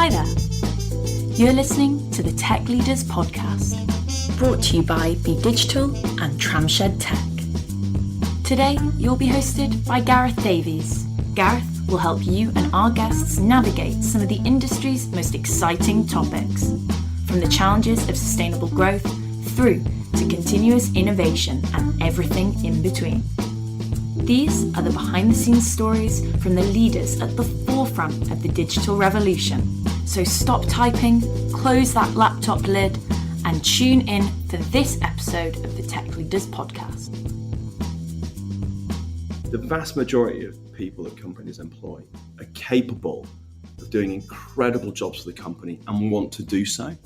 Hi there. You're listening to the Tech Leaders Podcast, brought to you by Be Digital and Tramshed Tech. Today, you'll be hosted by Gareth Davies. Gareth will help you and our guests navigate some of the industry's most exciting topics, from the challenges of sustainable growth through to continuous innovation and everything in between. These are the behind-the-scenes stories from the leaders at the forefront of the digital revolution. So stop typing, close that laptop lid, and tune in for this episode of the Tech Leaders Podcast. The vast majority of people that companies employ are capable of doing incredible jobs for the company and want to do so.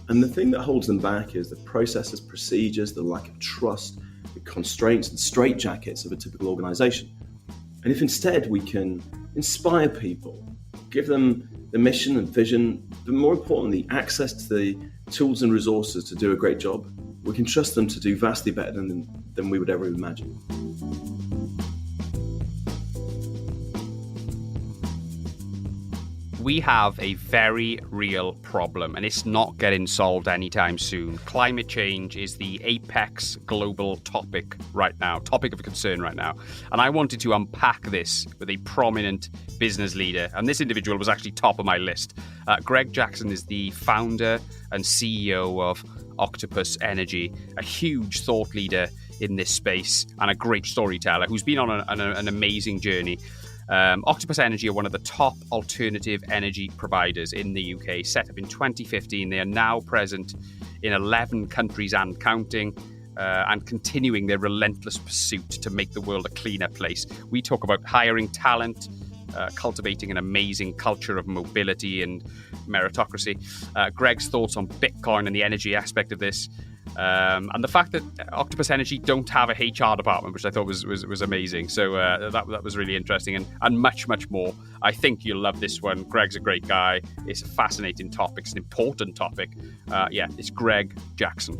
And the thing that holds them back is the processes, procedures, the lack of trust, the constraints and straitjackets of a typical organization. And if instead we can inspire people, give them the mission and vision, but more importantly, access to the tools and resources to do a great job, we can trust them to do vastly better than we would ever imagine. We have a very real problem, and it's not getting solved anytime soon. Climate change is the apex global topic right now, topic of concern right now. And I wanted to unpack this with a prominent business leader, and this individual was actually top of my list. Greg Jackson is the founder and CEO of Octopus Energy, a huge thought leader in this space and a great storyteller who's been on an amazing journey. Octopus Energy are one of the top alternative energy providers in the UK. Set up in 2015, they are now present in 11 countries and counting, and continuing their relentless pursuit to make the world a cleaner place. We talk about hiring talent, cultivating an amazing culture of mobility and meritocracy. Greg's thoughts on Bitcoin and the energy aspect of this. And the fact that Octopus Energy don't have a HR department, which I thought was amazing. So that was really interesting, and much more. I think you'll love this one. Greg's a great guy. It's a fascinating topic. It's an important topic. It's Greg Jackson.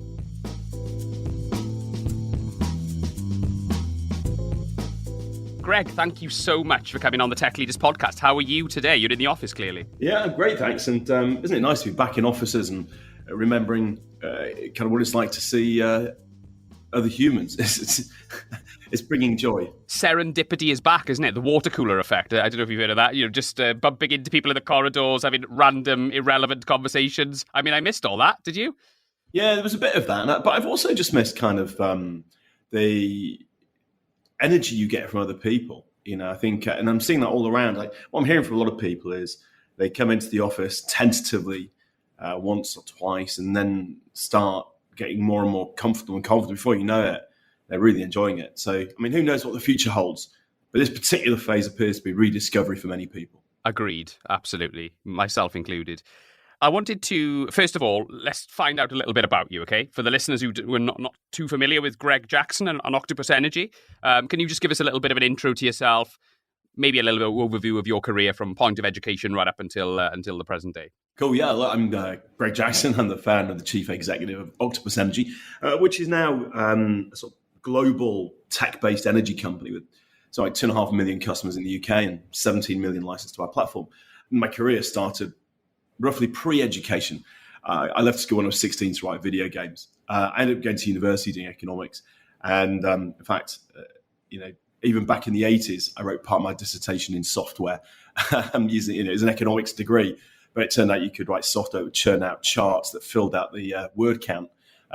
Greg, thank you so much for coming on the Tech Leaders Podcast. How are you today? You're in the office, clearly. Yeah, great, thanks. And isn't it nice to be back in offices and remembering kind of what it's like to see other humans? It's bringing joy. Serendipity is back, isn't it? The water cooler effect. I don't know if you've heard of that. You're just bumping into people in the corridors, having random, irrelevant conversations. I mean, I missed all that. Did you? Yeah, there was a bit of that. But I've also just missed kind of the energy you get from other people. You know, I think, and I'm seeing that all around. Like, what I'm hearing from a lot of people is they come into the office tentatively once or twice, and then start getting more and more comfortable and confident. Before you know it, they're really enjoying it. So, I mean, who knows what the future holds? But this particular phase appears to be rediscovery for many people. Agreed. Absolutely. Myself included. I wanted to, first of all, let's find out a little bit about you, okay? For the listeners who were not too familiar with Greg Jackson and Octopus Energy, can you just give us a little bit of an intro to yourself, maybe a little bit of overview of your career from point of education right up until the present day? Cool, yeah. I'm Greg Jackson. I'm the founder and the chief executive of Octopus Energy, which is now a sort of global tech-based energy company with 2.5 million customers in the UK and 17 million licensed to our platform. My career started roughly pre-education. I left school when I was 16 to write video games. I ended up going to university doing economics. And in fact, even back in the 80s, I wrote part of my dissertation in software. I'm using it as an economics degree. But it turned out you could write software that would churn out charts that filled out the word count,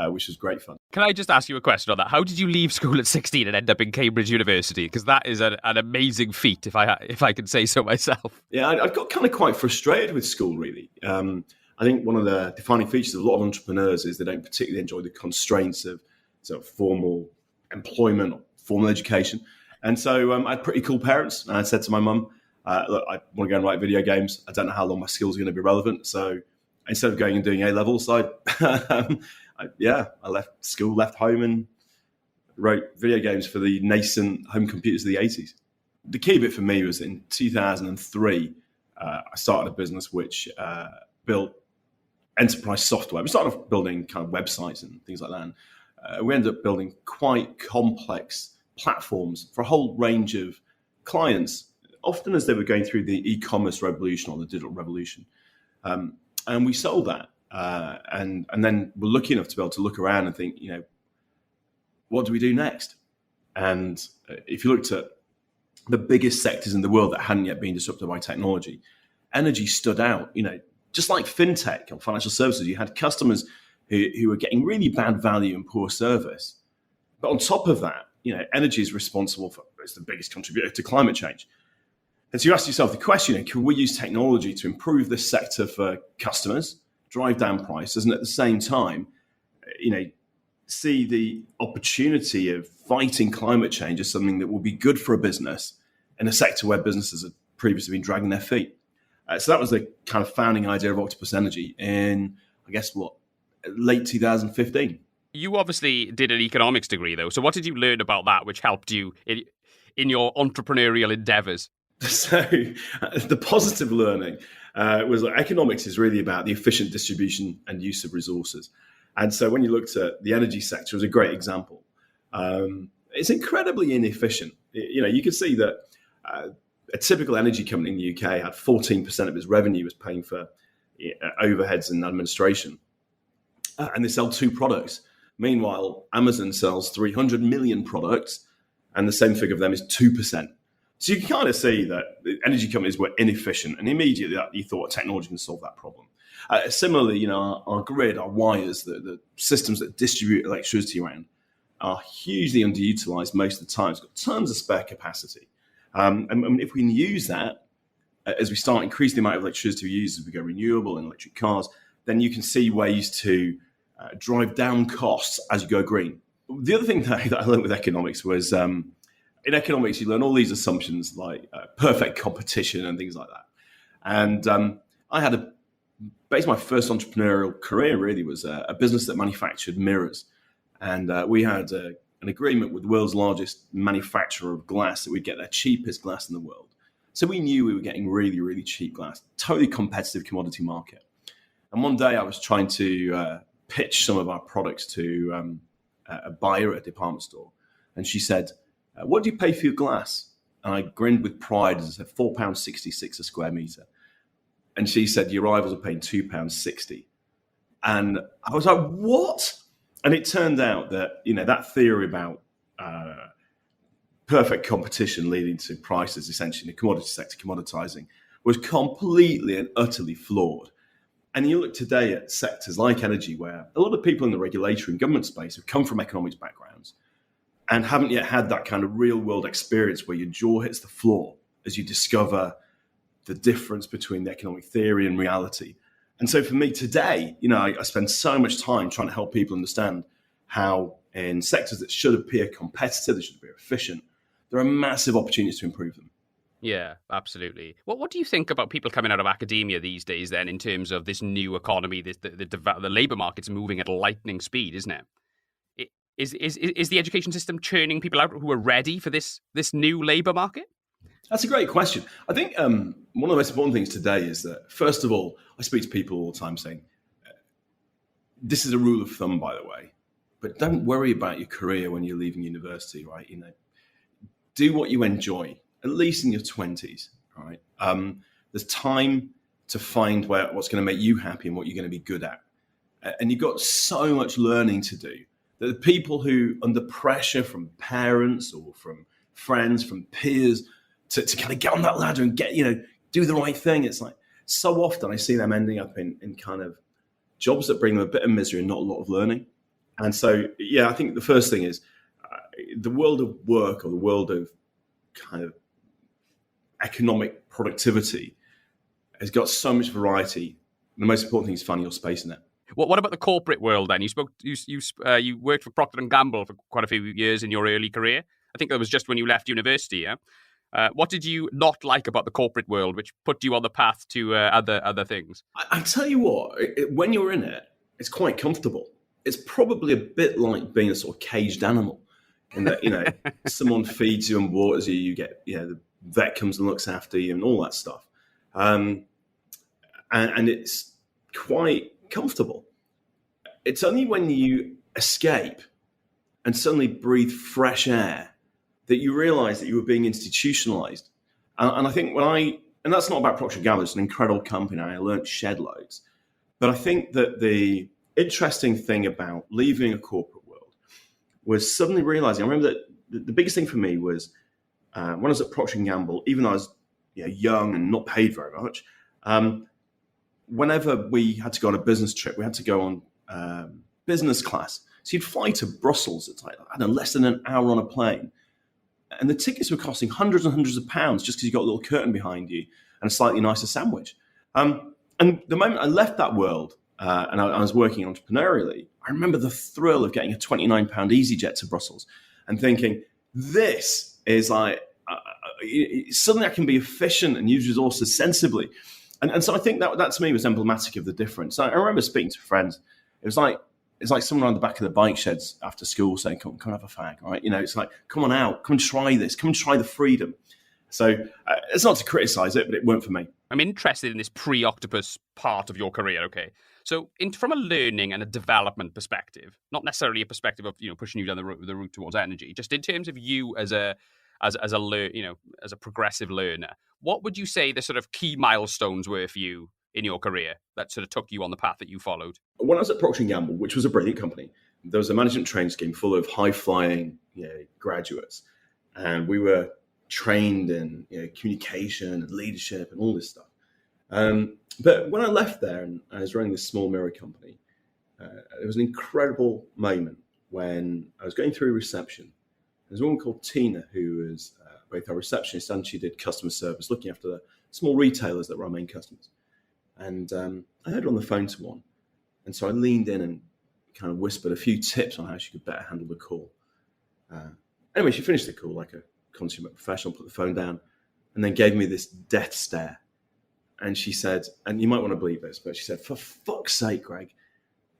which was great fun. Can I just ask you a question on that? How did you leave school at 16 and end up in Cambridge University? Because that is an amazing feat, if I can say so myself. Yeah, I got kind of quite frustrated with school, really. I think one of the defining features of a lot of entrepreneurs is they don't particularly enjoy the constraints of sort of formal employment or formal education. And so I had pretty cool parents, and I said to my mum, look, I want to go and write video games. I don't know how long my skills are going to be relevant. So instead of going and doing A-levels, I left school, left home, and wrote video games for the nascent home computers of the 80s. The key bit for me was in 2003, I started a business which built enterprise software. We started off building kind of websites and things like that. And we ended up building quite complex platforms for a whole range of clients, often as they were going through the e-commerce revolution or the digital revolution. And we sold that. And then we're lucky enough to be able to look around and think, what do we do next? And if you looked at the biggest sectors in the world that hadn't yet been disrupted by technology, energy stood out. Just like fintech or financial services, you had customers who were getting really bad value and poor service. But on top of that, energy is responsible for, it's the biggest contributor to climate change. And so you ask yourself the question, can we use technology to improve this sector for customers, drive down prices, and at the same time, see the opportunity of fighting climate change as something that will be good for a business in a sector where businesses have previously been dragging their feet. So that was the kind of founding idea of Octopus Energy in, late 2015. You obviously did an economics degree, though. So what did you learn about that which helped you in your entrepreneurial endeavors? So the positive learning was that economics is really about the efficient distribution and use of resources. And so when you looked at the energy sector, it was a great example. It's incredibly inefficient. You can see that a typical energy company in the UK had 14% of its revenue was paying for overheads and administration. And they sell 2 products. Meanwhile, Amazon sells 300 million products, and the same figure of them is 2%. So you can kind of see that the energy companies were inefficient, and immediately you thought technology can solve that problem. Similarly, our grid, our wires, the systems that distribute electricity around are hugely underutilized most of the time. It's got tons of spare capacity. And if we can use that, as we start increasing the amount of electricity we use as we go renewable and electric cars, then you can see ways to drive down costs as you go green. The other thing that I learned with economics was in economics, you learn all these assumptions like perfect competition and things like that. And I had basically my first entrepreneurial career really was a business that manufactured mirrors. And we had an agreement with the world's largest manufacturer of glass that we'd get their cheapest glass in the world. So we knew we were getting really, really cheap glass, totally competitive commodity market. And one day I was trying to pitch some of our products to a buyer at a department store. And she said, what do you pay for your glass? And I grinned with pride and said, £4.66 a square metre. And she said, your rivals are paying £2.60. And I was like, what? And it turned out that, that theory about perfect competition leading to prices, essentially in the commodity sector, commoditizing, was completely and utterly flawed. And you look today at sectors like energy, where a lot of people in the regulatory and government space have come from economics backgrounds and haven't yet had that kind of real world experience where your jaw hits the floor as you discover the difference between the economic theory and reality. And so for me today, I spend so much time trying to help people understand how in sectors that should appear competitive, that should appear efficient, there are massive opportunities to improve them. Yeah, absolutely. What do you think about people coming out of academia these days then in terms of this new economy, the labour market's moving at lightning speed, isn't it? Is the education system churning people out who are ready for this new labour market? That's a great question. I think one of the most important things today is that, first of all, I speak to people all the time saying, this is a rule of thumb, by the way, but don't worry about your career when you're leaving university, right? Do what you enjoy, at least in your 20s, right? There's time to find what's going to make you happy and what you're going to be good at. And you've got so much learning to do that the people who, under pressure from parents or from friends, from peers, to kind of get on that ladder and do the right thing. It's like so often I see them ending up in kind of jobs that bring them a bit of misery and not a lot of learning. And so, I think the first thing is the world of work or the world of kind of economic productivity has got so much variety. The most important thing is finding your space in it. What about the corporate world then? You worked for Procter Gamble for quite a few years in your early career. I think that was just when you left university, yeah? What did you not like about the corporate world, which put you on the path to other things? I tell you what, when you're in it, it's quite comfortable. It's probably a bit like being a sort of caged animal, in that someone feeds you and waters you. You get the vet comes and looks after you and all that stuff, and it's quite comfortable. It's only when you escape and suddenly breathe fresh air that you realize that you were being institutionalized. And I think when I and that's not about Procter Gamble. It's an incredible company. I learned shed loads. But I think that the interesting thing about leaving a corporate world was suddenly realizing, I remember that the biggest thing for me was when I was at Procter Gamble, even though I was young and not paid very much, whenever we had to go on a business trip, we had to go on business class. So you'd fly to Brussels. It's like, I don't know, less than an hour on a plane. And the tickets were costing hundreds and hundreds of pounds just because you got a little curtain behind you and a slightly nicer sandwich. And the moment I left that world and I was working entrepreneurially, I remember the thrill of getting a £29 EasyJet to Brussels and thinking, this is like, suddenly I can be efficient and use resources sensibly. And so I think that to me was emblematic of the difference. I remember speaking to friends. It's like someone on the back of the bike sheds after school saying, come have a fag, right? It's like, come on out, come and try this, come and try the freedom. So it's not to criticize it, but it weren't for me. I'm interested in this pre-Octopus part of your career, okay? So from a learning and a development perspective, not necessarily a perspective of pushing you down the route towards energy, just in terms of you as a progressive learner, what would you say the sort of key milestones were for you in your career that sort of took you on the path that you followed? When I was at Procter Gamble, which was a brilliant company, there was a management training scheme full of high-flying graduates, and we were trained in communication and leadership and all this stuff. But when I left there and I was running this small mirror company, it was an incredible moment when I was going through reception. There's a woman called Tina who was both our receptionist and she did customer service, looking after the small retailers that were our main customers. And I heard her on the phone to one. And so I leaned in and kind of whispered a few tips on how she could better handle the call. Anyway, she finished the call like a consummate professional, put the phone down, and then gave me this death stare. And she said, and you might want to believe this, but she said, for fuck's sake, Greg,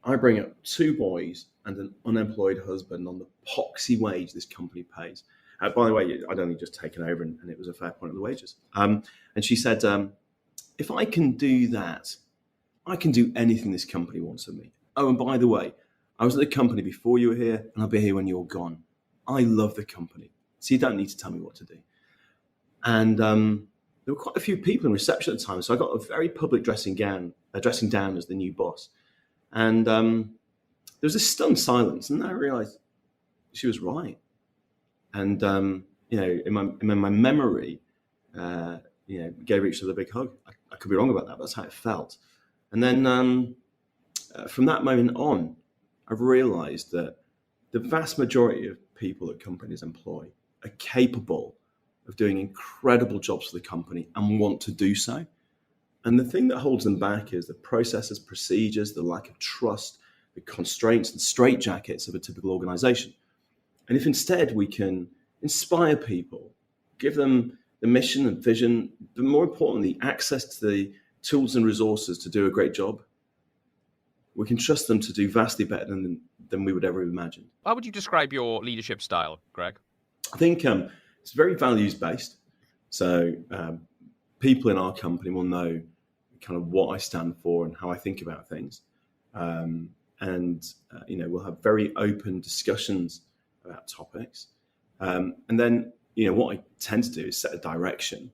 I bring up 2 boys and an unemployed husband on the poxy wage this company pays. By the way, I'd only just taken over and it was a fair point of the wages. And she said, if I can do that, I can do anything this company wants of me. Oh, and by the way, I was at the company before you were here and I'll be here when you're gone. I love the company, so you don't need to tell me what to do. And there were quite a few people in reception at the time, so I got a very public dressing down as the new boss. And there was a stunned silence, and then I realized she was right. And in my memory, gave each other a big hug. I could be wrong about that, but that's how it felt. And then from that moment on, I've realized that the vast majority of people that companies employ are capable of doing incredible jobs for the company and want to do so. And the thing that holds them back is the processes, procedures, the lack of trust, the constraints and straitjackets of a typical organization. And if instead we can inspire people, give them the mission and vision, but more importantly, access to the tools and resources to do a great job, we can trust them to do vastly better than we would ever have imagined. How would you describe your leadership style, Greg? I think it's very values-based. So people in our company will know kind of what I stand for and how I think about things. We'll have very open discussions about topics. And then, what I tend to do is set a direction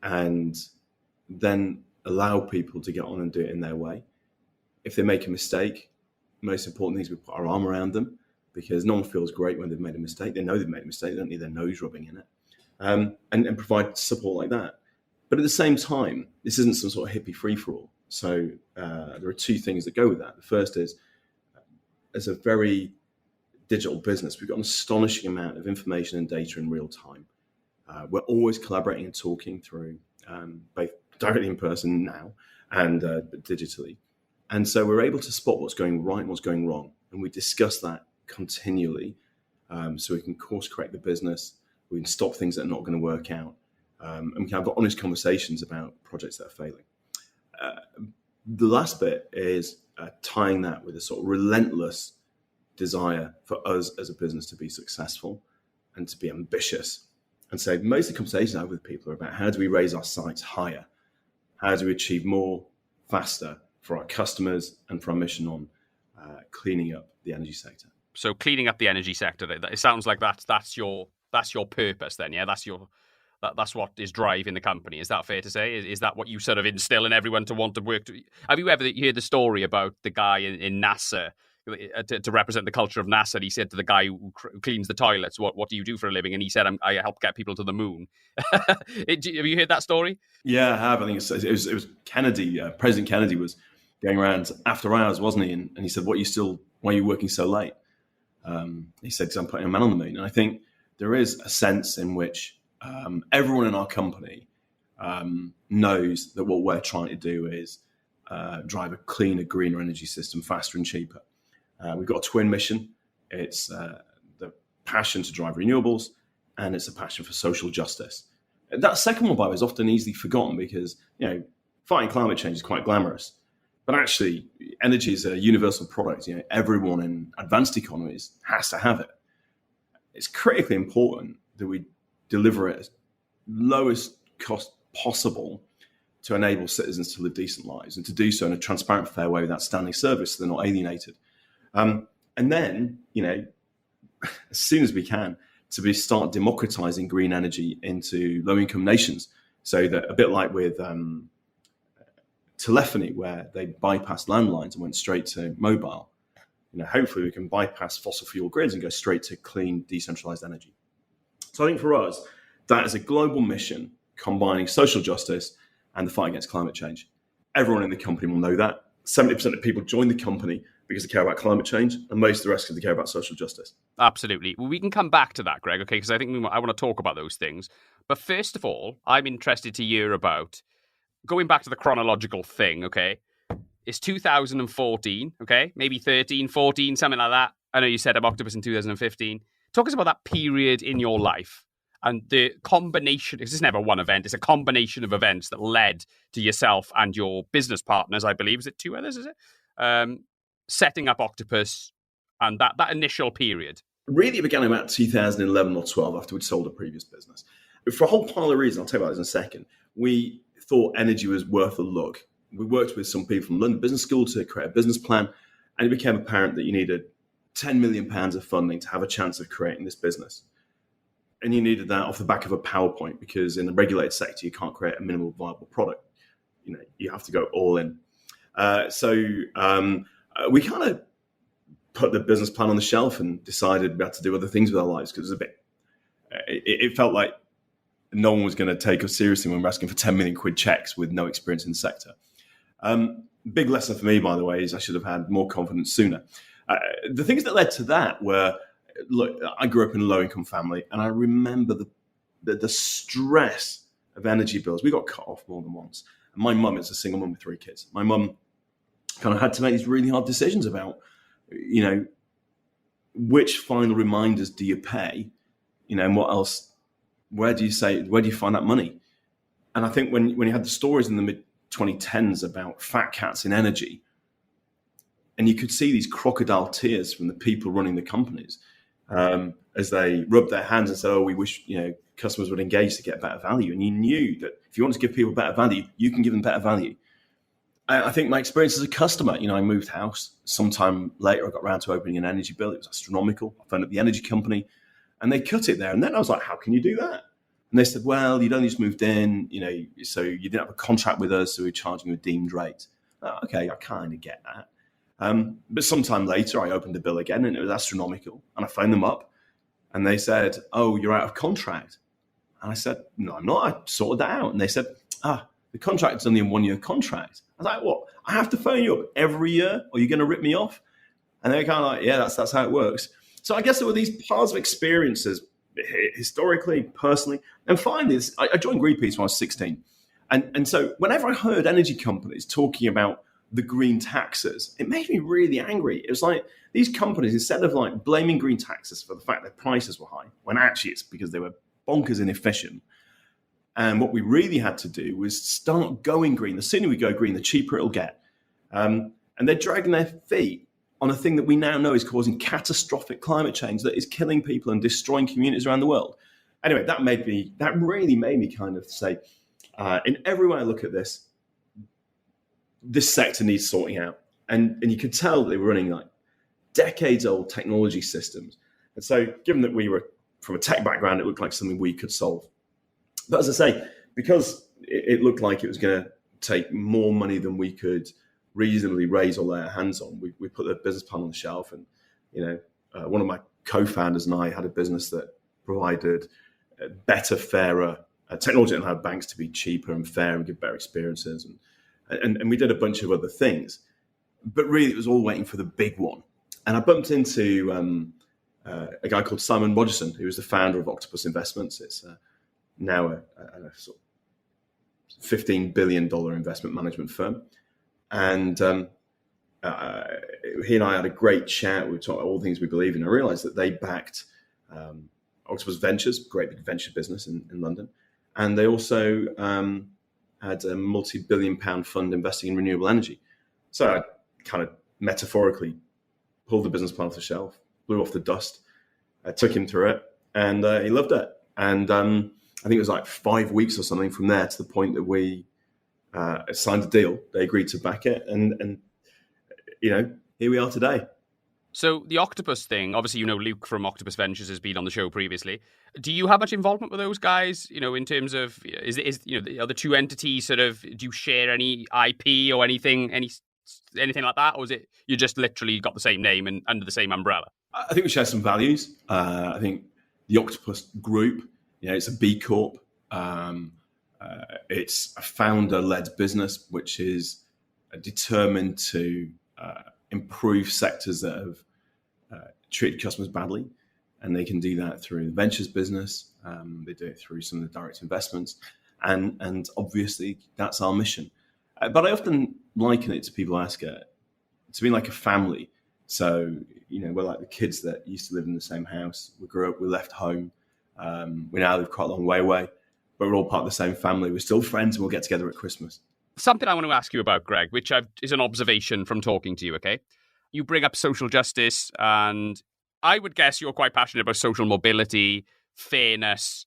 and then allow people to get on and do it in their way. If they make a mistake, most important thing is we put our arm around them, because no one feels great when they've made a mistake. They know they've made a mistake. They don't need their nose rubbing in it. And provide support like that. But at the same time, this isn't some sort of hippie free-for-all. So there are 2 things that go with that. The first is, as a very digital business, we've got an astonishing amount of information and data in real time. We're always collaborating and talking through both directly in person now and digitally. And so we're able to spot what's going right and what's going wrong. And we discuss that continually so we can course correct the business. We can stop things that are not going to work out. And we can have honest conversations about projects that are failing. The last bit is tying that with a sort of relentless desire for us as a business to be successful and to be ambitious. And so most of the conversations I have with people are about how do we raise our sights higher? How do we achieve more faster for our customers and for our mission on cleaning up the energy sector? So cleaning up the energy sector, it sounds like that's your purpose then, yeah? That's That's what is driving the company. Is that fair to say? Is that what you sort of instill in everyone to want to work? Have you ever heard the story about the guy in NASA to represent the culture of NASA? He said to the guy who cleans the toilets, "What do you do for a living?" And he said, "I help get people to the moon." Have you heard that story? Yeah, I have. I think it was Kennedy. President Kennedy was going around after hours, wasn't he? And he said, why are you working so late? He said, because I'm putting a man on the moon. And I think there is a sense in which everyone in our company knows that what we're trying to do is drive a cleaner, greener energy system faster and cheaper. We've got a twin mission. It's the passion to drive renewables, and it's a passion for social justice. And that second one, by the way, is often easily forgotten because, fighting climate change is quite glamorous. But actually, energy is a universal product. Everyone in advanced economies has to have it. It's critically important that we deliver it as lowest cost possible to enable citizens to live decent lives and to do so in a transparent, fair way with outstanding service so they're not alienated. And then, as soon as we can, to start democratizing green energy into low-income nations so that a bit like with telephony, where they bypassed landlines and went straight to mobile. Hopefully we can bypass fossil fuel grids and go straight to clean, decentralized energy. So I think for us, that is a global mission combining social justice and the fight against climate change. Everyone in the company will know that. 70% of people join the company because they care about climate change, and most of the rest because they care about social justice. Absolutely. Well, we can come back to that, Greg, okay, because I think I want to talk about those things. But first of all, I'm interested to hear about going back to the chronological thing, okay? It's 2014, okay? Maybe 13, 14, something like that. I know you set up Octopus in 2015. Talk us about that period in your life and the combination, because it's never one event, it's a combination of events that led to yourself and your business partners, I believe. Is it two others, is it? Setting up Octopus and that initial period. Really, it began about 2011 or 12 after we'd sold a previous business. For a whole pile of reasons, I'll tell you about this in a second, we thought energy was worth a look. We worked with some people from London Business School to create a business plan, and it became apparent that you needed £10 million of funding to have a chance of creating this business. And you needed that off the back of a PowerPoint, because in the regulated sector, you can't create a minimal viable product. You have to go all in. So we kind of put the business plan on the shelf and decided we had to do other things with our lives, because it felt like no one was going to take us seriously when we're asking for 10 million quid checks with no experience in the sector. Big lesson for me, by the way, is I should have had more confidence sooner. The things that led to that were, look, I grew up in a low-income family, and I remember the stress of energy bills. We got cut off more than once. And my mum is a single mum with 3 kids. My mum kind of had to make these really hard decisions about, which final reminders do you pay, and what else. Where do you find that money? And I think when you had the stories in the mid-2010s about fat cats in energy, and you could see these crocodile tears from the people running the companies as they rubbed their hands and said, oh, we wish customers would engage to get better value. And you knew that if you want to give people better value, you can give them better value. I think my experience as a customer, I moved house. Sometime later, I got around to opening an energy bill. It was astronomical. I phoned up the energy company, and they cut it there. And then I was like, how can you do that? And they said, well, you'd only just moved in, so you didn't have a contract with us, so we're charging you a deemed rate. Oh, okay, I kind of get that. But sometime later, I opened the bill again, and it was astronomical. And I phoned them up, and they said, oh, you're out of contract. And I said, no, I'm not. I sorted that out. And they said, the contract is only a 1-year contract. I was like, what? I have to phone you up every year, or you're going to rip me off? And they're kind of like, yeah, that's how it works. So I guess there were these piles of experiences, historically, personally. And finally, I joined Greenpeace when I was 16. And so whenever I heard energy companies talking about the green taxes, it made me really angry. It was like these companies, instead of like blaming green taxes for the fact their prices were high, when actually it's because they were bonkers inefficient. And what we really had to do was start going green. The sooner we go green, the cheaper it'll get. And they're dragging their feet on a thing that we now know is causing catastrophic climate change that is killing people and destroying communities around the world. Anyway, that really made me kind of say, in every way I look at this sector needs sorting out. And you could tell that they were running like decades old technology systems. And so given that we were from a tech background, it looked like something we could solve. But as I say, because it looked like it was going to take more money than we could reasonably raise or lay our hands on, we put the business plan on the shelf. And, one of my co-founders and I had a business that provided better, fairer technology and allowed banks to be cheaper and fair and give better experiences. And we did a bunch of other things. But really, it was all waiting for the big one. And I bumped into a guy called Simon Rogerson, who was the founder of Octopus Investments. It's now a sort of $15 billion investment management firm. And he and I had a great chat. We talked about all the things we believe in. I realized that they backed Octopus Ventures, great big venture business in London. And they also had a multi-billion pound fund investing in renewable energy. So I kind of metaphorically pulled the business plan off the shelf, blew off the dust, took him through it, and he loved it. And I think it was like 5 weeks or something from there to the point that we signed a deal. They agreed to back it, and here we are today. So the octopus thing, obviously, Luke from Octopus Ventures has been on the show previously. Do you have much involvement with those guys? In terms of are the two entities sort of? Do you share any IP or anything like that, or is it you just literally got the same name and under the same umbrella? I think we share some values. I think the Octopus Group, it's a B Corp. It's a founder-led business, which is determined to improve sectors that have treated customers badly. And they can do that through the ventures business. They do it through some of the direct investments. And obviously, that's our mission. But I often liken it to people ask it to being like a family. So, we're like the kids that used to live in the same house. We grew up, we left home. We now live quite a long way away, but we're all part of the same family. We're still friends and we'll get together at Christmas. Something I want to ask you about, Greg, which is an observation from talking to you, okay? You bring up social justice, and I would guess you're quite passionate about social mobility, fairness.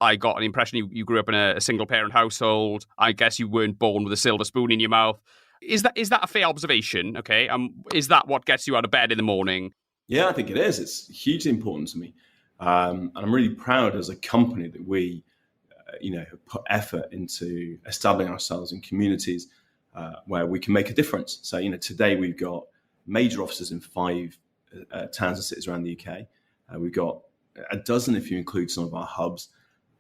I got an impression you grew up in a single-parent household. I guess you weren't born with a silver spoon in your mouth. Is that a fair observation, okay? Is that what gets you out of bed in the morning? Yeah, I think it is. It's hugely important to me. And I'm really proud as a company that we have put effort into establishing ourselves in communities where we can make a difference. So, today we've got major offices in 5 towns and cities around the UK. We've got a dozen if you include some of our hubs.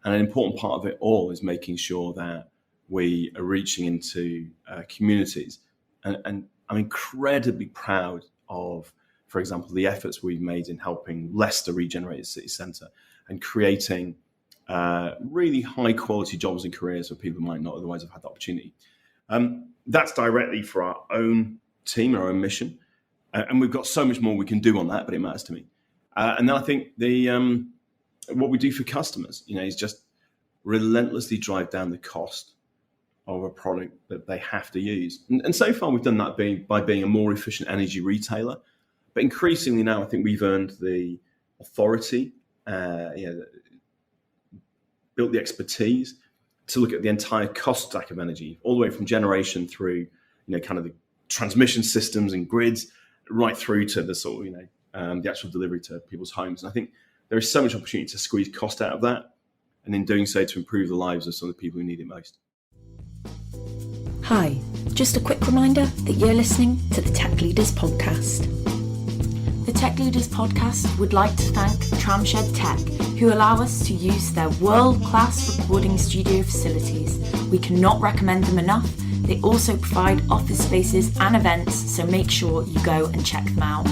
And an important part of it all is making sure that we are reaching into communities. And I'm incredibly proud of, for example, the efforts we've made in helping Leicester regenerate its city centre and creating really high quality jobs and careers for people who might not otherwise have had the opportunity. That's directly for our own team, our own mission. And we've got so much more we can do on that, but it matters to me. And then I think what we do for customers, is just relentlessly drive down the cost of a product that they have to use. And so far we've done that by being a more efficient energy retailer. But increasingly now I think we've earned the authority, built the expertise to look at the entire cost stack of energy, all the way from generation through, kind of the transmission systems and grids, right through to the sort of, the actual delivery to people's homes. And I think there is so much opportunity to squeeze cost out of that, and in doing so to improve the lives of some of the people who need it most. Hi, just a quick reminder that you're listening to the Tech Leaders Podcast. The Tech Leaders Podcast would like to thank Tramshed Tech, who allow us to use their world-class recording studio facilities. We cannot recommend them enough. They also provide office spaces and events, so make sure you go and check them out.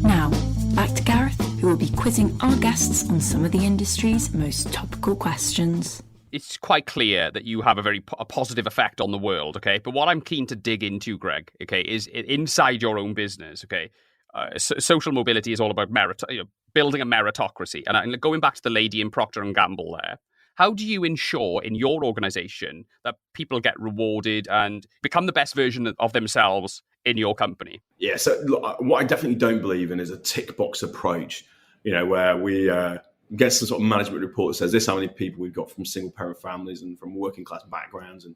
Now, back to Gareth, who will be quizzing our guests on some of the industry's most topical questions. It's quite clear that you have a positive effect on the world, okay? But what I'm keen to dig into, Greg, okay, is inside your own business, okay? Social mobility is all about building a meritocracy. And going back to the lady in Procter Gamble there, how do you ensure in your organization that people get rewarded and become the best version of themselves in your company? Yeah, so look, what I definitely don't believe in is a tick box approach, where we get some sort of management report that says this is how many people we've got from single parent families and from working class backgrounds and,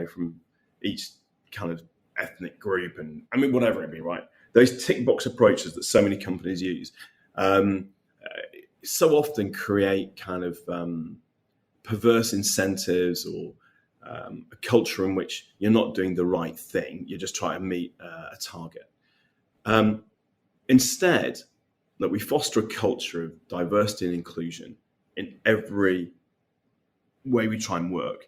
from each kind of ethnic group and whatever it be, right? Those tick box approaches that so many companies use so often create kind of perverse incentives or a culture in which you're not doing the right thing. You're just trying to meet a target. Instead, that we foster a culture of diversity and inclusion in every way we try and work,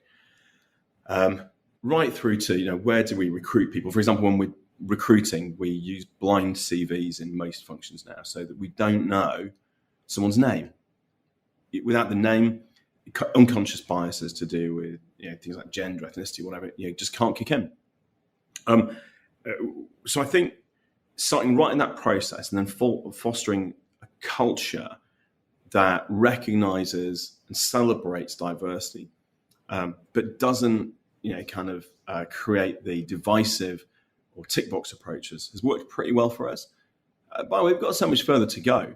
right through to, where do we recruit people? For example, when we're recruiting, we use blind CVs in most functions now, so that we don't know someone's name. Without the name, unconscious biases to do with things like gender, ethnicity, whatever, just can't kick in. So I think starting right in that process and then fostering a culture that recognizes and celebrates diversity, but doesn't create the divisive or tick box approaches, has worked pretty well for us. By the way, we've got so much further to go.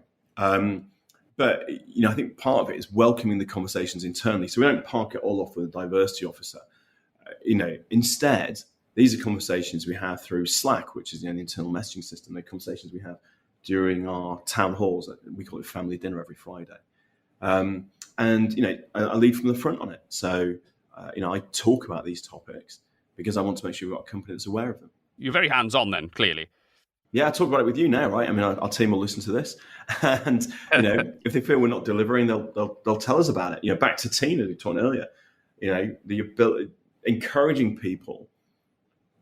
But I think part of it is welcoming the conversations internally. So we don't park it all off with a diversity officer. Instead, these are conversations we have through Slack, which is the internal messaging system. They're conversations we have during our town halls. We call it family dinner every Friday. And I lead from the front on it. So I talk about these topics because I want to make sure we've got a company that's aware of them. You're very hands-on then, clearly. Yeah, I talk about it with you now, right? I mean, our team will listen to this, and if they feel we're not delivering, they'll tell us about it. Back to Tina, who talked earlier. The ability, encouraging people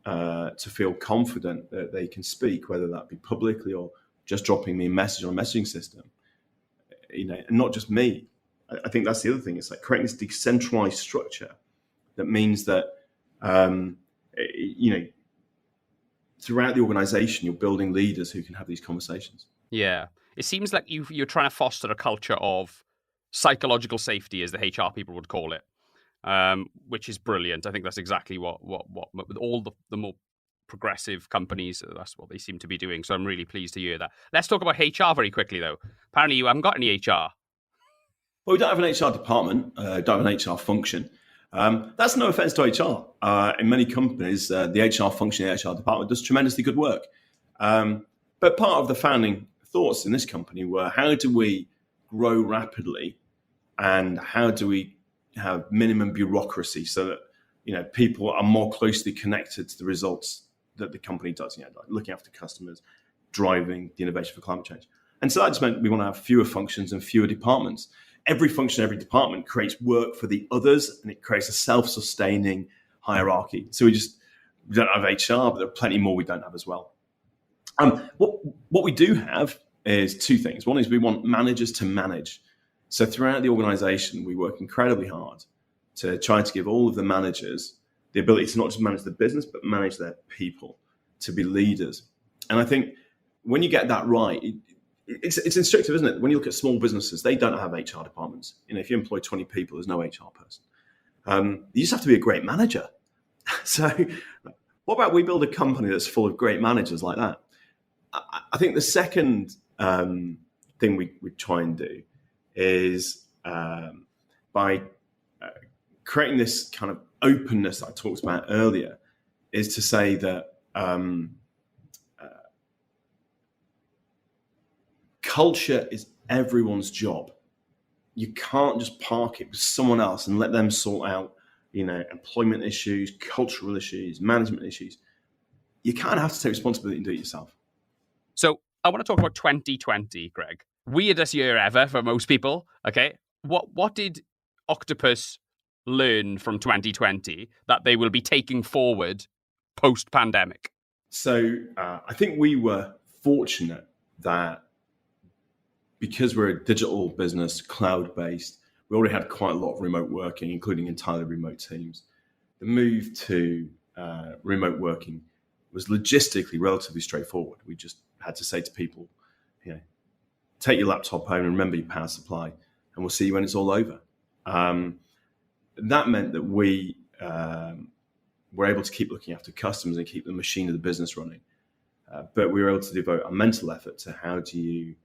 to feel confident that they can speak, whether that be publicly or just dropping me a message on a messaging system. And not just me. I think that's the other thing. It's like creating this decentralized structure that means that throughout the organization, you're building leaders who can have these conversations. Yeah. It seems like you're trying to foster a culture of psychological safety, as the HR people would call it, which is brilliant. I think that's exactly what with all the more progressive companies, that's what they seem to be doing. So I'm really pleased to hear that. Let's talk about HR very quickly, though. Apparently you haven't got any HR. Well, we don't have an HR department, don't have an HR function. That's no offense to HR. In many companies, the HR function, the HR department does tremendously good work. But part of the founding thoughts in this company were, how do we grow rapidly and how do we have minimum bureaucracy so that people are more closely connected to the results that the company does, like looking after customers, driving the innovation for climate change. And so that just meant we want to have fewer functions and fewer departments. Every function, every department creates work for the others, and it creates a self-sustaining hierarchy. So we don't have HR, but there are plenty more we don't have as well. What we do have is two things. One is we want managers to manage. So throughout the organization, we work incredibly hard to try to give all of the managers the ability to not just manage the business, but manage their people, to be leaders. And I think when you get that right, it's instructive, isn't it? When you look at small businesses, they don't have HR departments. If you employ 20 people, there's no HR person. You just have to be a great manager. So what about we build a company that's full of great managers like that? I think the second thing we try and do is by creating this kind of openness that I talked about earlier, is to say that culture is everyone's job. You can't just park it with someone else and let them sort out, employment issues, cultural issues, management issues. You kind of have to take responsibility and do it yourself. So I want to talk about 2020, Greg. Weirdest year ever for most people. Okay. What did Octopus learn from 2020 that they will be taking forward post-pandemic? So I think we were fortunate that because we're a digital business, cloud-based, we already had quite a lot of remote working, including entirely remote teams. The move to remote working was logistically relatively straightforward. We just had to say to people, take your laptop home and remember your power supply, and we'll see you when it's all over. That meant that we were able to keep looking after customers and keep the machine of the business running. But we were able to devote our mental effort to how do you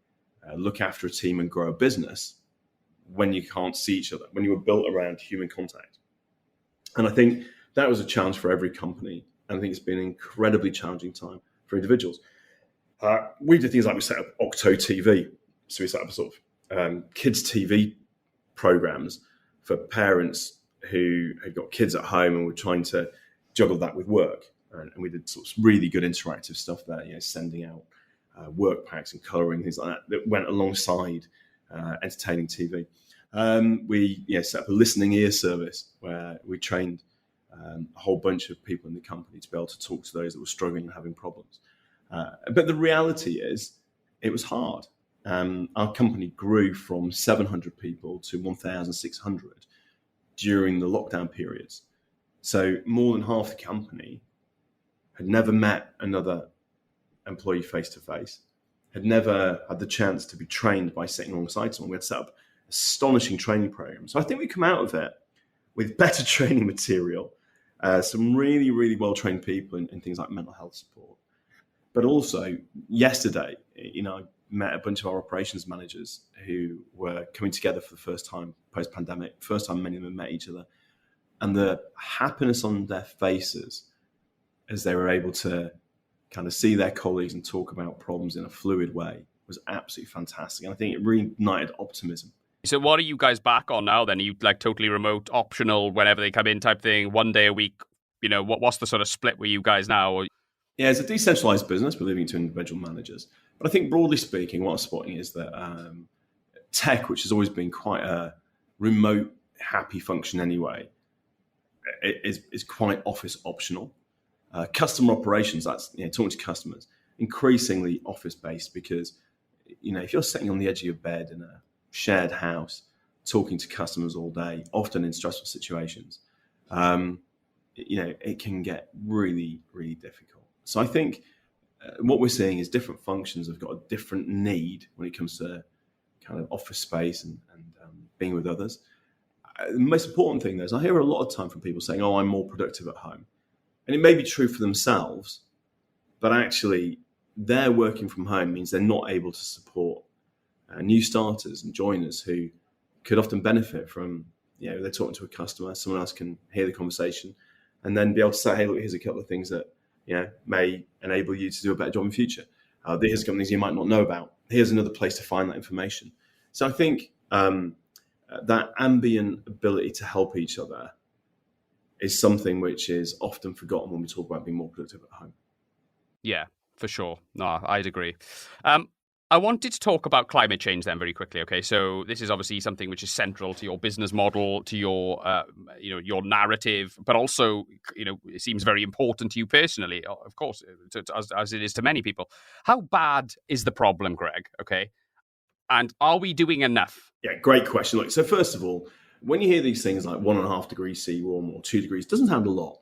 look after a team and grow a business when you can't see each other, when you were built around human contact. And I think that was a challenge for every company. And I think it's been an incredibly challenging time for individuals. We did things like we set up Octo TV. So we set up sort of kids TV programs for parents who had got kids at home and were trying to juggle that with work. And we did sort of really good interactive stuff there, sending out work packs and colouring, things like that went alongside entertaining TV. We set up a listening ear service where we trained a whole bunch of people in the company to be able to talk to those that were struggling and having problems. But the reality is, it was hard. Our company grew from 700 people to 1,600 during the lockdown periods. So more than half the company had never met another employee face-to-face, had never had the chance to be trained by sitting alongside someone. We had set up astonishing training programs. So I think we come out of it with better training material, some really, really well-trained people in things like mental health support. But also, yesterday, I met a bunch of our operations managers who were coming together for the first time post-pandemic, first time many of them met each other. And the happiness on their faces as they were able to kind of see their colleagues and talk about problems in a fluid way was absolutely fantastic. And I think it reignited optimism. So what are you guys back on now then? Are you like totally remote, optional, whenever they come in type thing, one day a week? What's the sort of split with you guys now? Yeah, it's a decentralized business. We're leaving it to individual managers. But I think broadly speaking, what I'm spotting is that tech, which has always been quite a remote, happy function anyway, is quite office optional. Customer operations, that's talking to customers, increasingly office-based because, if you're sitting on the edge of your bed in a shared house, talking to customers all day, often in stressful situations, it can get really, really difficult. So I think what we're seeing is different functions have got a different need when it comes to kind of office space and being with others. The most important thing, though, is I hear a lot of time from people saying, I'm more productive at home. And it may be true for themselves, but actually their working from home means they're not able to support new starters and joiners who could often benefit from, they're talking to a customer, someone else can hear the conversation and then be able to say, hey, look, here's a couple of things that, may enable you to do a better job in future. Here's some things you might not know about. Here's another place to find that information. So I think that ambient ability to help each other is something which is often forgotten when we talk about being more productive at home. Yeah, for sure. No, I'd agree. I wanted to talk about climate change then very quickly. Okay, so this is obviously something which is central to your business model, to your, your narrative, but also, it seems very important to you personally, of course, as it is to many people. How bad is the problem, Greg? Okay, and are we doing enough? Yeah, great question. Look, so first of all, when you hear these things like 1.5 degrees C warm or 2 degrees, it doesn't sound a lot.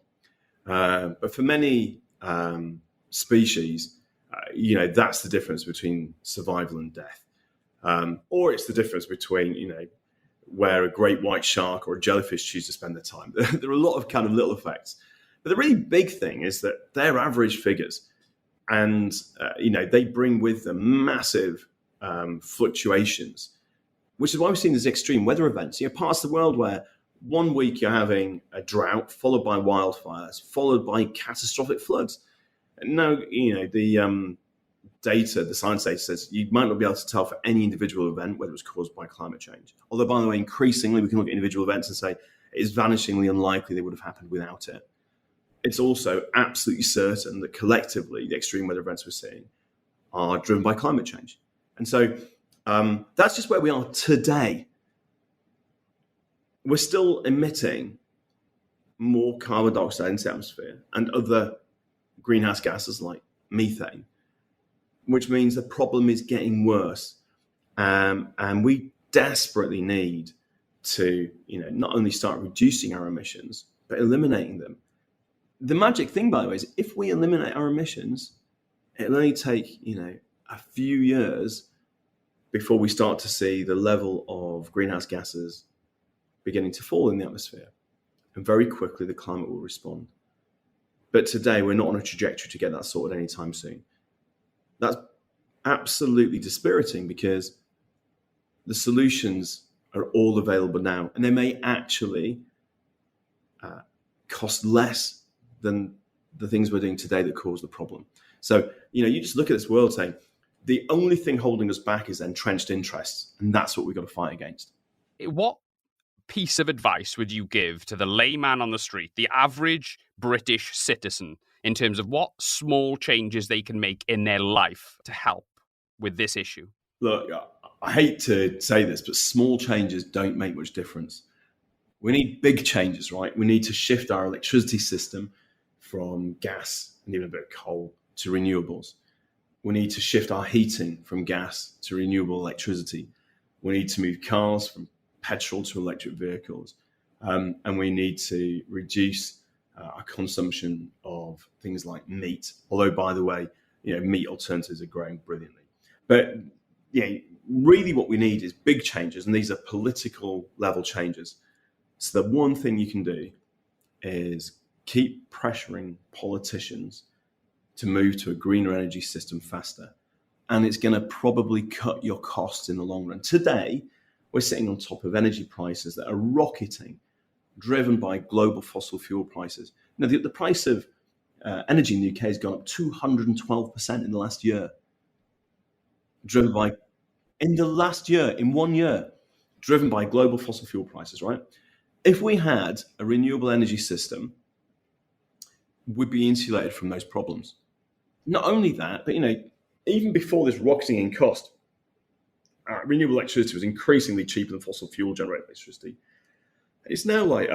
But for many species, that's the difference between survival and death. Or it's the difference between, where a great white shark or a jellyfish choose to spend their time. There are a lot of kind of little effects. But the really big thing is that they're average figures. And, they bring with them massive fluctuations, which is why we've seen these extreme weather events. Parts of the world where 1 week you're having a drought, followed by wildfires, followed by catastrophic floods. And now, the data, the science data says you might not be able to tell for any individual event whether it was caused by climate change. Although, by the way, increasingly we can look at individual events and say it is vanishingly unlikely they would have happened without it. It's also absolutely certain that collectively the extreme weather events we're seeing are driven by climate change. And so that's just where we are today. We're still emitting more carbon dioxide into the atmosphere and other greenhouse gases like methane, which means the problem is getting worse. And we desperately need to, not only start reducing our emissions, but eliminating them. The magic thing, by the way, is if we eliminate our emissions, it'll only take, a few years before we start to see the level of greenhouse gases beginning to fall in the atmosphere. And very quickly, the climate will respond. But today, we're not on a trajectory to get that sorted anytime soon. That's absolutely dispiriting because the solutions are all available now. And they may actually cost less than the things we're doing today that cause the problem. So, you just look at this world saying, the only thing holding us back is entrenched interests. And that's what we've got to fight against. What piece of advice would you give to the layman on the street, the average British citizen, in terms of what small changes they can make in their life to help with this issue? Look, I hate to say this, but small changes don't make much difference. We need big changes, right? We need to shift our electricity system from gas and even a bit of coal to renewables. We need to shift our heating from gas to renewable electricity. We need to move cars from petrol to electric vehicles. And we need to reduce our consumption of things like meat. Although, by the way, meat alternatives are growing brilliantly. But really what we need is big changes, and these are political level changes. So the one thing you can do is keep pressuring politicians to move to a greener energy system faster. And it's going to probably cut your costs in the long run. Today, we're sitting on top of energy prices that are rocketing, driven by global fossil fuel prices. The price of energy in the UK has gone up 212% in the last year. In 1 year, driven by global fossil fuel prices, right? If we had a renewable energy system, we'd be insulated from those problems. Not only that, but even before this rocketing in cost, renewable electricity was increasingly cheaper than fossil fuel generated electricity. It's now like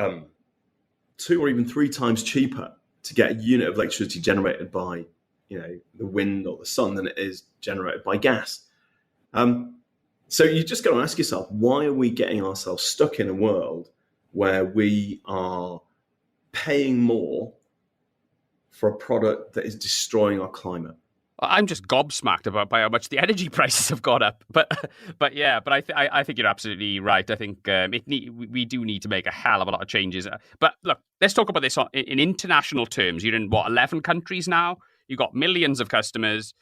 2 or even 3 times cheaper to get a unit of electricity generated by the wind or the sun than it is generated by gas. So you just got to ask yourself, why are we getting ourselves stuck in a world where we are paying more for a product that is destroying our climate? I'm just gobsmacked by how much the energy prices have gone up. But I think you're absolutely right. I think we do need to make a hell of a lot of changes. But look, let's talk about this in international terms. You're in 11 countries now. You've got millions of customers.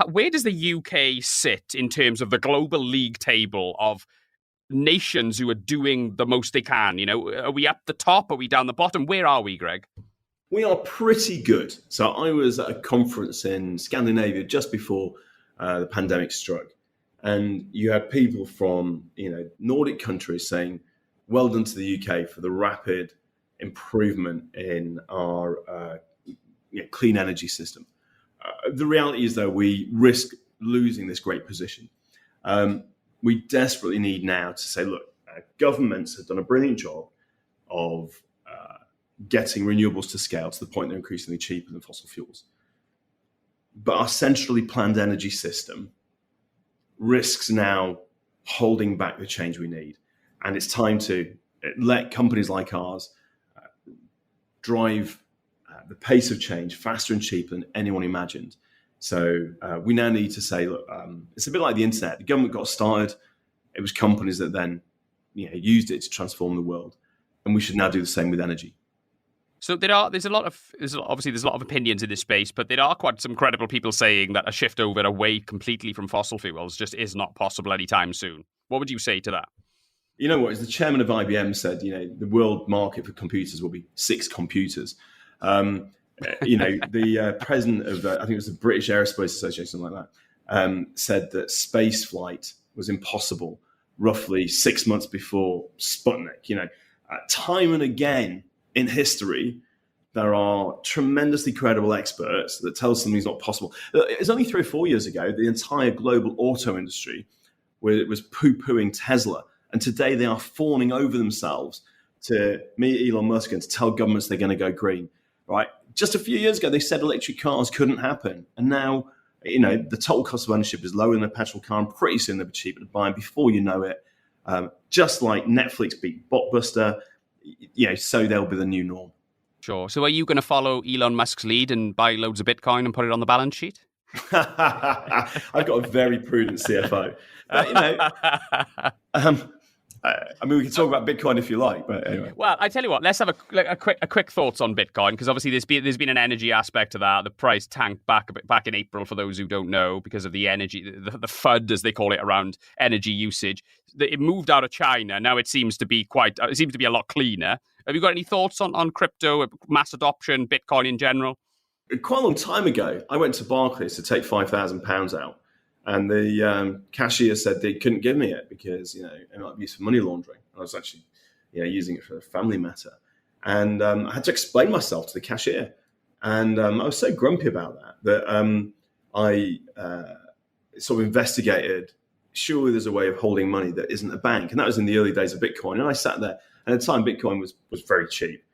Where does the UK sit in terms of the global league table of nations who are doing the most they can? Are we up the top? Are we down the bottom? Where are we, Greg? We are pretty good. So I was at a conference in Scandinavia just before the pandemic struck. And you had people from, Nordic countries saying, well done to the UK for the rapid improvement in our clean energy system. The reality is, though, we risk losing this great position. We desperately need now to say, look, governments have done a brilliant job of getting renewables to scale to the point they're increasingly cheaper than fossil fuels. But our centrally planned energy system risks now holding back the change we need. And it's time to let companies like ours drive the pace of change faster and cheaper than anyone imagined. So we now need to say, look, it's a bit like the internet. The government got started. It was companies that then used it to transform the world. And we should now do the same with energy. So there's a lot of opinions in this space, but there are quite some credible people saying that a shift over away completely from fossil fuels just is not possible anytime soon. What would you say to that? You know what? As the chairman of IBM said, the world market for computers will be 6 computers. The president of, I think it was the British Aerospace Association, something like that, said that space flight was impossible roughly 6 months before Sputnik. Time and again in history, there are tremendously credible experts that tell something's not possible. It's only 3 or 4 years ago, the entire global auto industry was poo-pooing Tesla. And today they are fawning over themselves to meet Elon Musk and to tell governments they're going to go green, right? Just a few years ago, they said electric cars couldn't happen. And now, the total cost of ownership is lower than a petrol car, and pretty soon they'll be cheaper to buy. And before you know it, just like Netflix beat Blockbuster, so they'll be the new norm. Sure. So are you going to follow Elon Musk's lead and buy loads of Bitcoin and put it on the balance sheet? I've got a very prudent CFO. We can talk about Bitcoin if you like, but anyway. Well, I tell you what, let's have a quick thoughts on Bitcoin, because obviously there's been an energy aspect to that. The price tanked back in April, for those who don't know, because of the energy, the FUD, as they call it, around energy usage. It moved out of China. Now it seems to be a lot cleaner. Have you got any thoughts on crypto, mass adoption, Bitcoin in general? Quite a long time ago, I went to Barclays to take £5,000 out. And the cashier said they couldn't give me it because, it might be used for money laundering. And I was actually using it for a family matter. And I had to explain myself to the cashier. And I was so grumpy about that I sort of investigated, surely there's a way of holding money that isn't a bank. And that was in the early days of Bitcoin. And I sat there, and at the time, Bitcoin was very cheap.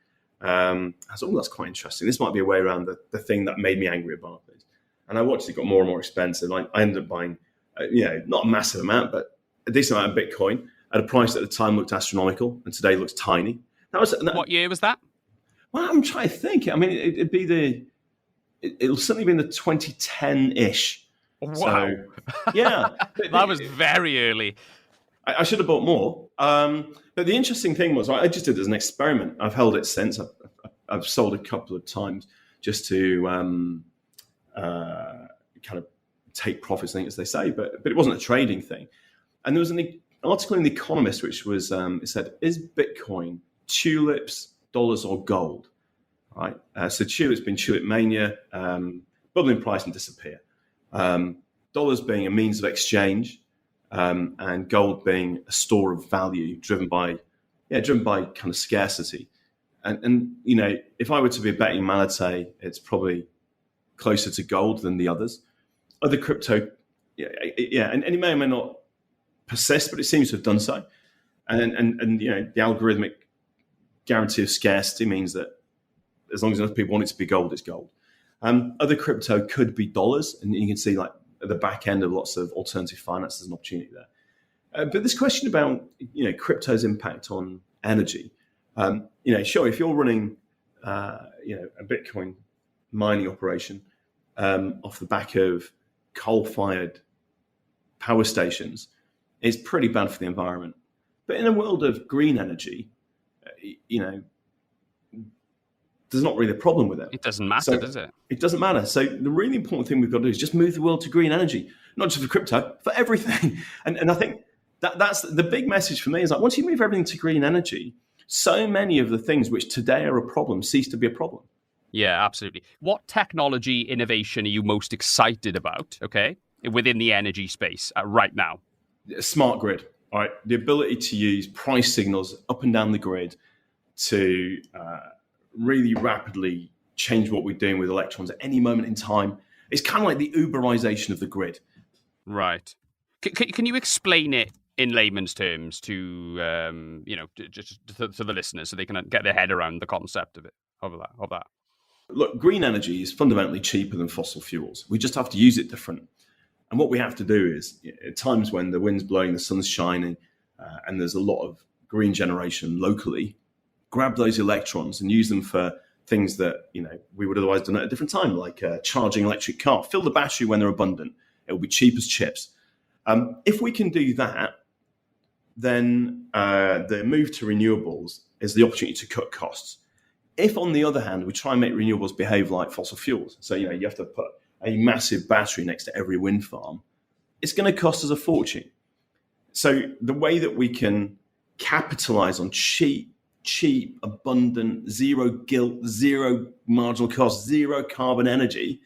I thought, that's quite interesting. This might be a way around the thing that made me angry about it. And I watched it got more and more expensive. I ended up buying, not a massive amount, but a decent amount of Bitcoin at a price that at the time looked astronomical, and today looks tiny. What year was that? Well, I'm trying to think. I mean, it'll certainly be in the 2010-ish. Wow. So, yeah. That was very early. I should have bought more. But the interesting thing was, I just did it as an experiment. I've held it since. I've sold a couple of times just to kind of take profits, I think, as they say. But it wasn't a trading thing. And there was an article in The Economist which was, it said, is Bitcoin tulips, dollars, or gold? Right. So tulips being tulip mania, bubbling price and disappear. Dollars being a means of exchange, and gold being a store of value driven by kind of scarcity. And if I were to be a betting man, I'd say it's probably closer to gold than the others. Other crypto, and it may or may not persist, but it seems to have done so. And the algorithmic guarantee of scarcity means that as long as enough people want it to be gold, it's gold. Other crypto could be dollars, and you can see like at the back end of lots of alternative finance, there's an opportunity there. But this question about crypto's impact on energy, sure, if you're running a Bitcoin mining operation off the back of coal-fired power stations, it's pretty bad for the environment. But in a world of green energy, there's not really a problem with it. It doesn't matter, does it? It doesn't matter. So the really important thing we've got to do is just move the world to green energy, not just for crypto, for everything. And I think that's the big message for me is like, once you move everything to green energy, so many of the things which today are a problem cease to be a problem. Yeah, absolutely. What technology innovation are you most excited about, within the energy space right now? Smart grid, all right? The ability to use price signals up and down the grid to really rapidly change what we're doing with electrons at any moment in time. It's kind of like the Uberization of the grid. Right. Can you explain it in layman's terms to just to the listeners so they can get their head around the concept of that? Look, green energy is fundamentally cheaper than fossil fuels. We just have to use it different. And what we have to do is, at times when the wind's blowing, the sun's shining, and there's a lot of green generation locally, grab those electrons and use them for things that we would otherwise done at a different time, like charging an electric car. Fill the battery when they're abundant. It will be cheap as chips. If we can do that, then the move to renewables is the opportunity to cut costs. If, on the other hand, we try and make renewables behave like fossil fuels, so you have to put a massive battery next to every wind farm, it's going to cost us a fortune. So the way that we can capitalize on cheap, abundant, zero guilt, zero marginal cost, zero carbon energy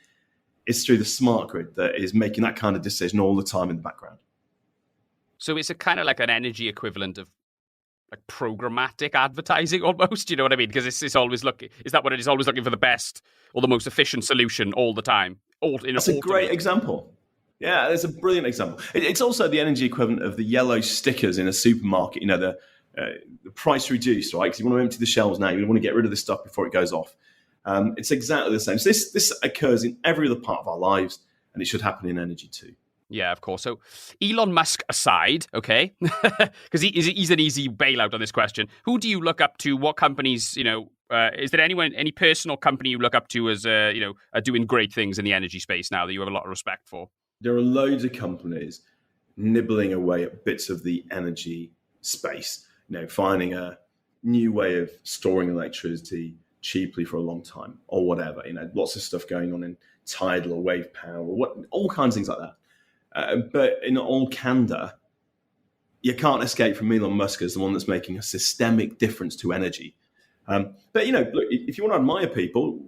is through the smart grid that is making that kind of decision all the time in the background. So it's a kind of like an energy equivalent of like programmatic advertising almost, you know what I mean? Because it's always looking, is that what it is? Always looking for the best or the most efficient solution all the time. That's a great example. Yeah, that's a brilliant example. It's also the energy equivalent of the yellow stickers in a supermarket, the price reduced, right? Because you want to empty the shelves now. You want to get rid of this stuff before it goes off. It's exactly the same. So this occurs in every other part of our lives, and it should happen in energy too. Yeah, of course. So Elon Musk aside, because he's an easy bailout on this question. Who do you look up to? What companies, is there any personal company you look up to as, are doing great things in the energy space now that you have a lot of respect for? There are loads of companies nibbling away at bits of the energy space, finding a new way of storing electricity cheaply for a long time or whatever, lots of stuff going on in tidal or wave power or all kinds of things like that. But in all candor, you can't escape from Elon Musk as the one that's making a systemic difference to energy. But, look, if you want to admire people,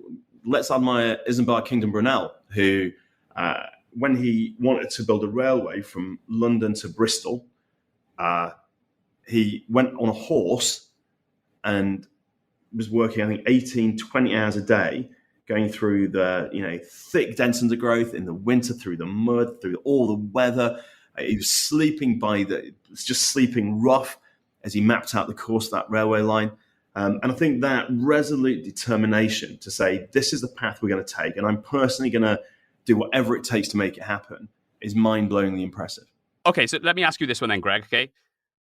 let's admire Isambard Kingdom Brunel, who, when he wanted to build a railway from London to Bristol, he went on a horse and was working, I think, 18, 20 hours a day, going through the thick, dense undergrowth in the winter, through the mud, through all the weather. He was sleeping rough as he mapped out the course of that railway line. And I think that resolute determination to say, this is the path we're going to take, and I'm personally going to do whatever it takes to make it happen, is mind-blowingly impressive. Okay, so let me ask you this one then, Greg, okay?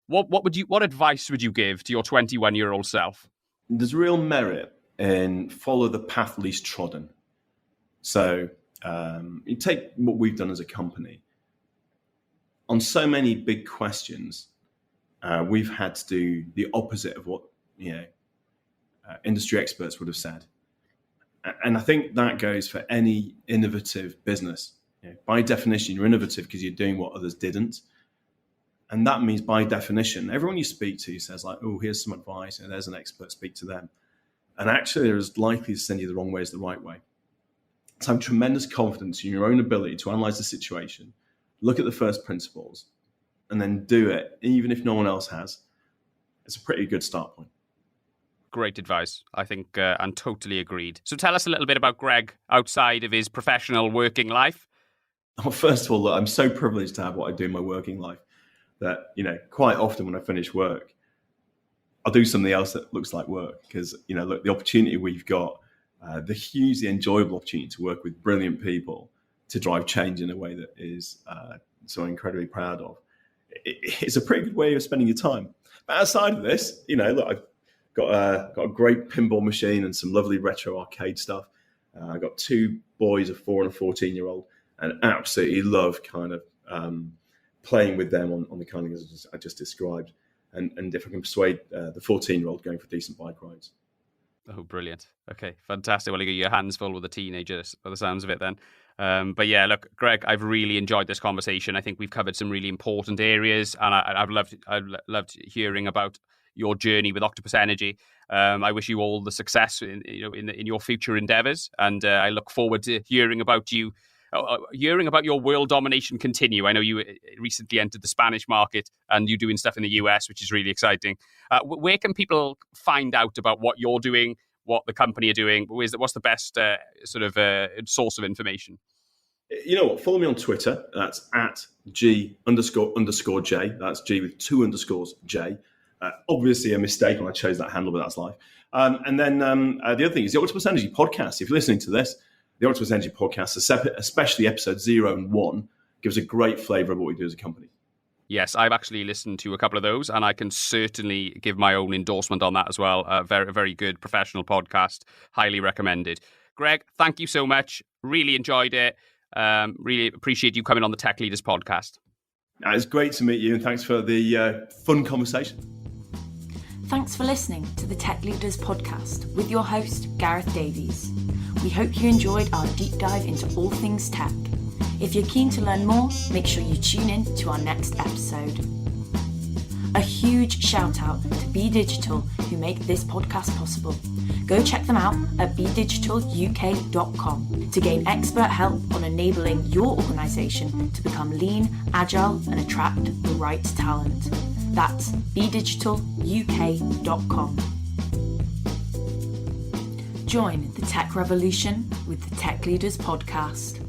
What advice would you give to your 21-year-old self? There's real merit in follow the path least trodden. So you take what we've done as a company. On so many big questions, we've had to do the opposite of what industry experts would have said. And I think that goes for any innovative business. By definition, you're innovative because you're doing what others didn't. And that means, by definition, everyone you speak to says, like, oh, here's some advice, and there's an expert, speak to them. And actually, they're as likely to send you the wrong way as the right way. So I have tremendous confidence in your own ability to analyze the situation, look at the first principles, and then do it, even if no one else has. It's a pretty good start point. Great advice. I think I'm totally agreed. So tell us a little bit about Greg outside of his professional working life. Well, first of all, look, I'm so privileged to have what I do in my working life that, quite often when I finish work, I'll do something else that looks like work because, look, the opportunity we've got, the hugely enjoyable opportunity to work with brilliant people to drive change in a way that is so incredibly proud of. It's a pretty good way of spending your time. But outside of this, look, I've got a great pinball machine and some lovely retro arcade stuff. I've got two boys, a 4 and a 14-year-old, and absolutely love kind of playing with them on the kind of things I just described. And if I can persuade the 14-year-old going for decent bike rides. Oh, brilliant. Okay, fantastic. Well, you get your hands full with the teenagers, by the sounds of it then. But yeah, look, Greg, I've really enjoyed this conversation. I think we've covered some really important areas, and I've loved hearing about your journey with Octopus Energy. I wish you all the success in your future endeavors, and I look forward to hearing about your world domination continue. I know you recently entered the Spanish market and you're doing stuff in the US, which is really exciting. Where can people find out about what you're doing, what the company are doing? What's the best source of information? You know what? Follow me on Twitter. That's at G__J. That's G with 2 underscores J. Obviously a mistake when I chose that handle, but that's life. And then the other thing is the Octopus Energy podcast. If you're listening to this, the Octopus Energy podcast, especially episode 0 and 1, gives a great flavor of what we do as a company. Yes, I've actually listened to a couple of those, and I can certainly give my own endorsement on that as well. Very, very good professional podcast. Highly recommended. Greg, thank you so much. Really enjoyed it. Really appreciate you coming on the Tech Leaders podcast. It's great to meet you, and thanks for the fun conversation. Thanks for listening to the Tech Leaders podcast with your host, Gareth Davies. We hope you enjoyed our deep dive into all things tech. If you're keen to learn more, make sure you tune in to our next episode. A huge shout out to Be Digital, who make this podcast possible. Go check them out at bedigitaluk.com to gain expert help on enabling your organisation to become lean, agile and attract the right talent. That's bedigitaluk.com. Join the tech revolution with the Tech Leaders podcast.